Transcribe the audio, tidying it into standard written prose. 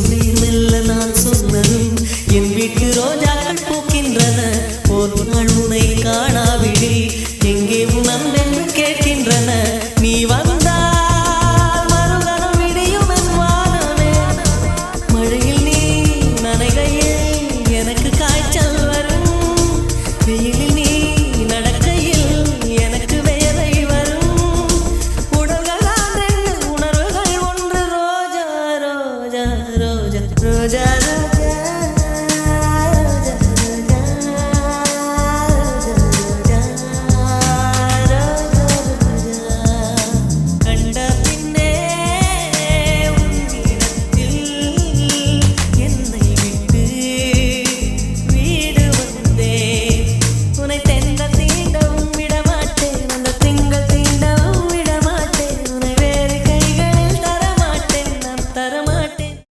மெல்ல நான் சொன்னதும் என் வீட்டு ரோஜாக்கள் பூக்கின்றன. ஒரு நாள் உன்னை காணாவிடில் எங்கே உன் அன்பென்று கேட்கின்றன. நீ வந்தால் மறுகணம் விடியும் என் வானமே. மழையில் நீ நனைகையில் எனக்கு காய்ச்சல் வரும். வெயிலில் நீ நடக்கையில் எனக்கு வேலை வரும். உடல்கள் ரெண்டு உணர்வுகள் ஒன்று. ரோஜா ரோஜா ரோஜா ரோஜா ரோஜா